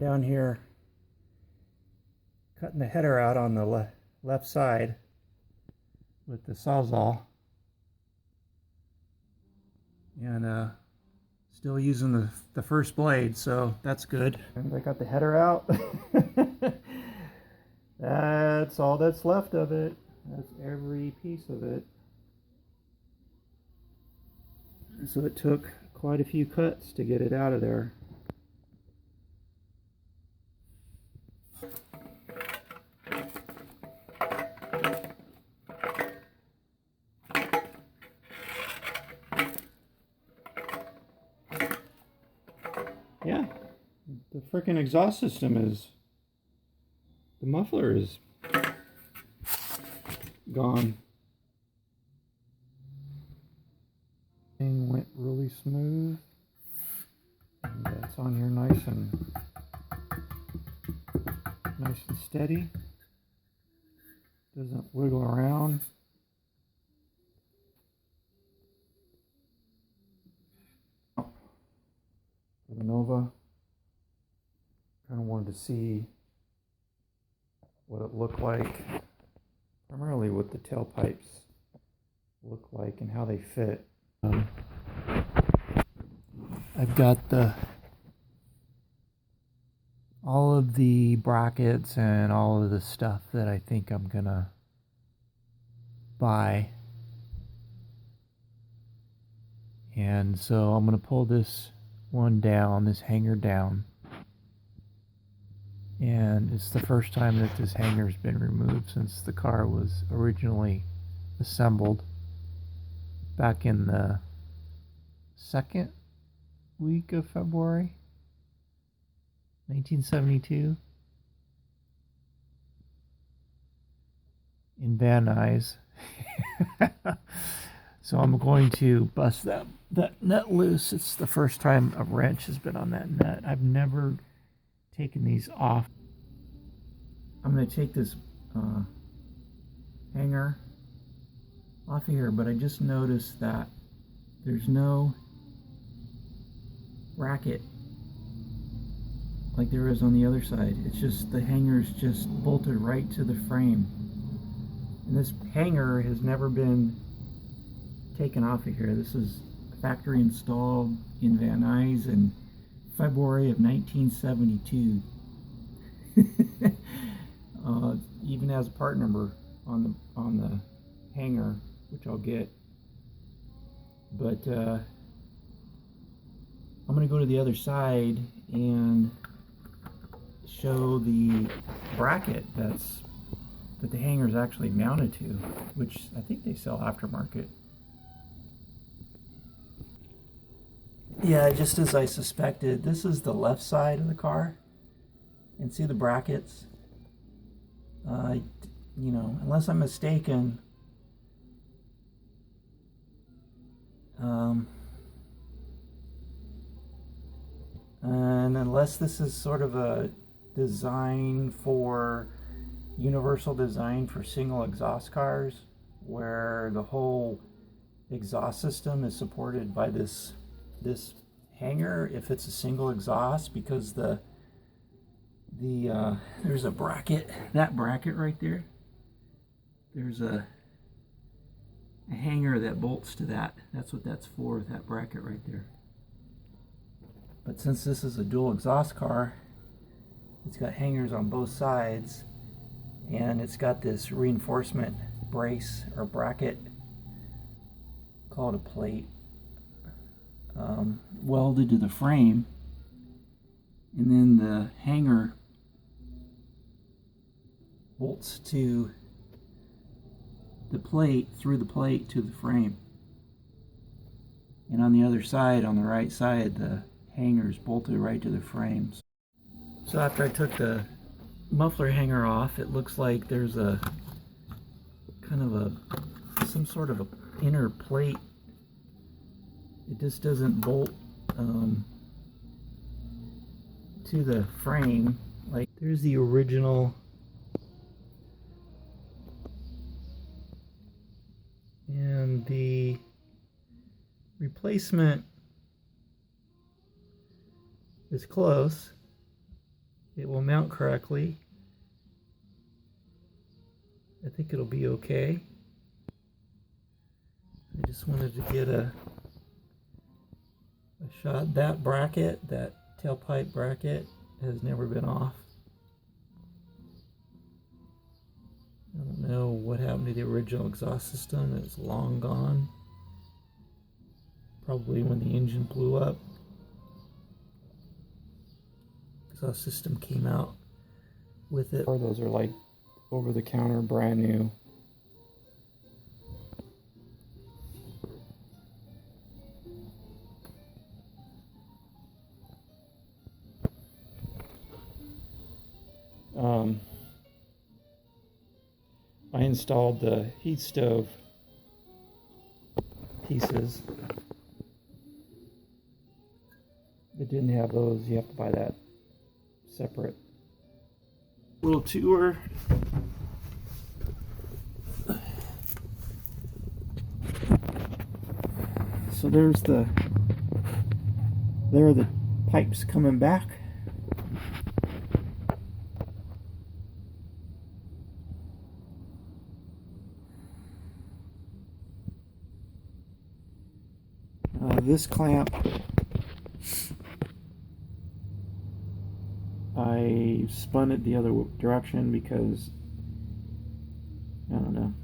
I'm down here cutting the header out on the left side with the Sawzall, and still using the first blade, so that's good. And I got the header out. That's all that's left of it. That's every piece of it. So it took quite a few cuts to get it out of there. Yeah, the freaking exhaust system is, the muffler is gone. Thing went really smooth, and it's on here nice and steady. Doesn't wiggle around. For the Nova, kind of wanted to see what it looked like, primarily what the tailpipes look like and how they fit. I've got all of the brackets and all of the stuff that I think I'm gonna buy, and so I'm gonna pull this one down, this hanger down, and it's the first time that this hanger's been removed since the car was originally assembled back in the second week of February 1972 in Van Nuys. So I'm going to bust that nut loose. It's the first time a wrench has been on that nut. I've never taken these off. I'm going to take this hanger off of here, but I just noticed that there's no bracket like there is on the other side. It's just the hanger's just bolted right to the frame. And this hanger has never been taken off of here. This is factory installed in Van Nuys in February of 1972. Even has a part number on the hanger, which I'll get. But I'm going to go to the other side and show the bracket that the hanger is actually mounted to, which I think they sell aftermarket. Yeah, just as I suspected, this is the left side of the car. And see the brackets? You know, unless I'm mistaken, and unless this is sort of a design for universal design for single exhaust cars, where the whole exhaust system is supported by this hanger if it's a single exhaust, because there's a bracket, that bracket right there, there's a hanger that bolts to that. That's what that's for, that bracket right there. But since this is a dual exhaust car, it's got hangers on both sides, and it's got this reinforcement brace or bracket, called a plate, welded to the frame, and then the hanger bolts to the plate, through the plate to the frame. And on the other side, on the right side, the hanger's bolted right to the frames. So after I took the muffler hanger off, it looks like there's a kind of some sort of a inner plate. It just doesn't bolt to the frame. Like, there's the original, and the replacement is close. it will mount correctly. I think it'll be okay. I just wanted to get a shot. That bracket, that tailpipe bracket, has never been off. I don't know what happened to the original exhaust system. It's long gone. Probably when the engine blew up. Exhaust system came out with it. Or those are like over the counter, brand new. I installed the heat stove pieces. It didn't have those. You have to buy that separate. Little tour. So there are the pipes coming back. This clamp, I spun it the other direction because, I don't know,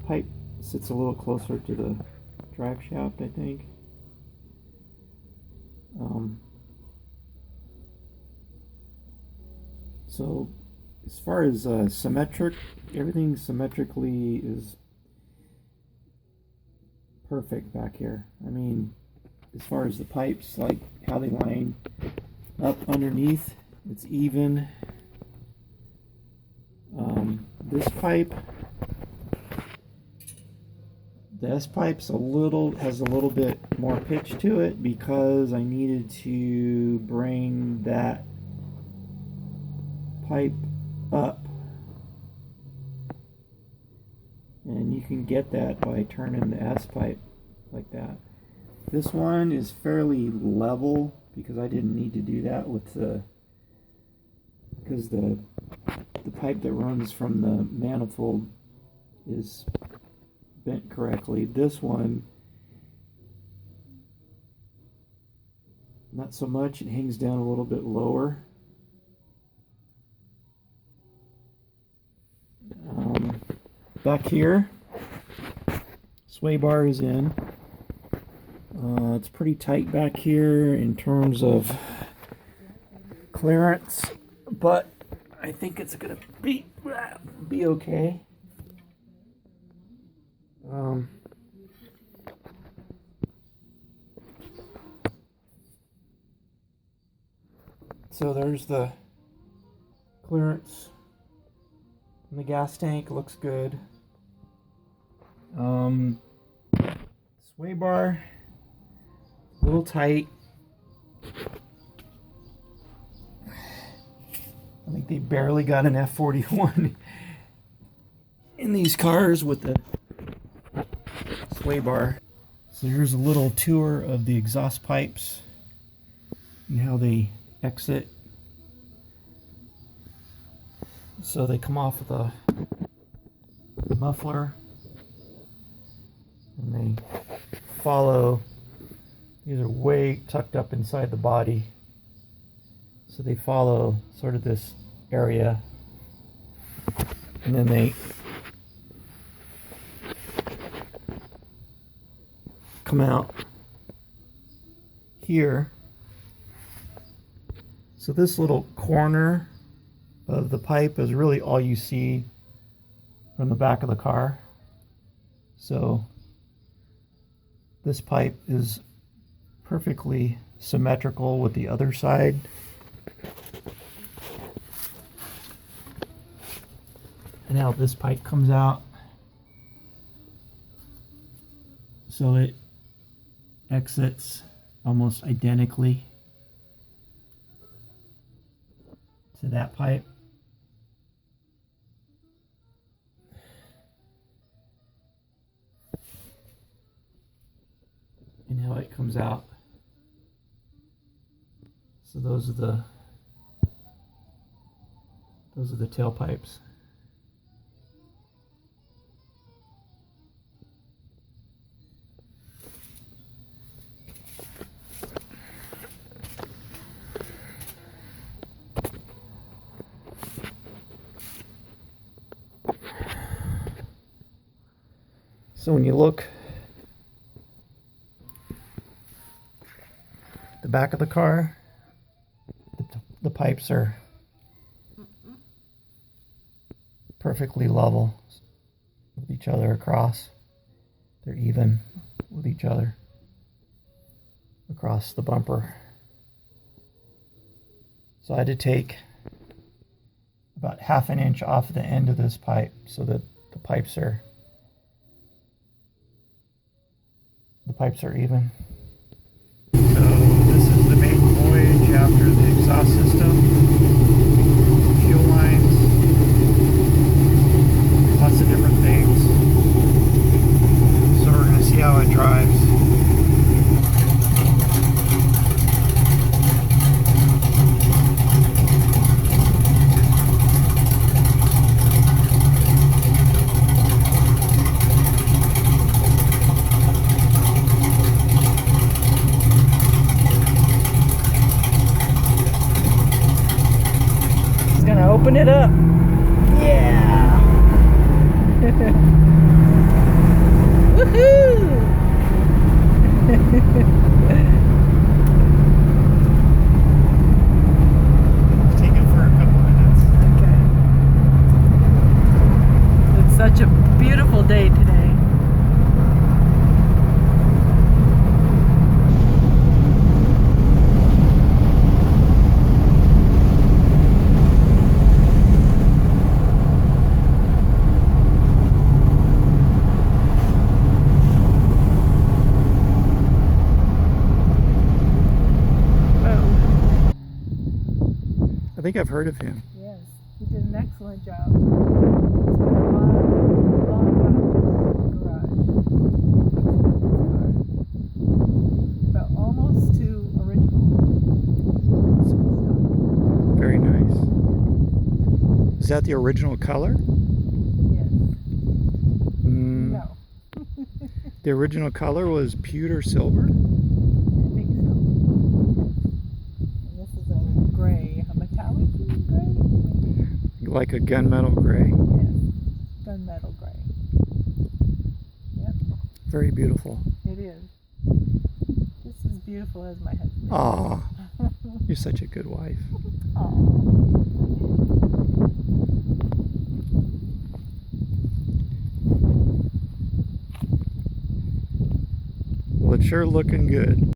pipe sits a little closer to the drive shaft, I think. So as far as symmetric, everything symmetrically is perfect back here. I mean, as far as the pipes, like how they line up underneath, it's even. This pipe, the S pipe's has a little bit more pitch to it because I needed to bring that pipe up, and you can get that by turning the S pipe like that. This one is fairly level because I didn't need to do that with because the pipe that runs from the manifold is bent correctly. This one, not so much. It hangs down a little bit lower. Back here, sway bar is in. It's pretty tight back here in terms of clearance, but I think it's gonna be okay. So there's the clearance in the gas tank. Looks good. Sway bar, a little tight. I think they barely got an F41 in these cars with the sway bar. So here's a little tour of the exhaust pipes and how they exit. So they come off of the muffler and they follow. These are way tucked up inside the body, so they follow sort of this area, and then they come out here. So this little corner of the pipe is really all you see from the back of the car. So this pipe is perfectly symmetrical with the other side. And now this pipe comes out. So it exits almost identically to that pipe. And how it comes out. So those are the Those are the tailpipes. So when you look at the back of the car, the pipes are perfectly level with each other across. They're even with each other across the bumper. So I had to take about 1/2 inch off the end of this pipe so that the pipes are even. So this is the maiden voyage after the exhaust system, fuel lines, lots of different things. So we're going to see how it drives. Gonna open it up. Yeah. Woohoo! Take it for a couple minutes. Okay. It's such a beautiful day today. I think I've heard of him. Yes, he did an excellent job. He's got a lot of garage. But almost to original. Very nice. Is that the original color? Yes. No. The original color was pewter silver? I think so. And this is a gray, a metallic gray? Like a gunmetal gray? Yes, gunmetal gray. Yep, Very beautiful. it is. Just as beautiful as my husband. Aw, you're such a good wife. Aw. Well, it's sure looking good.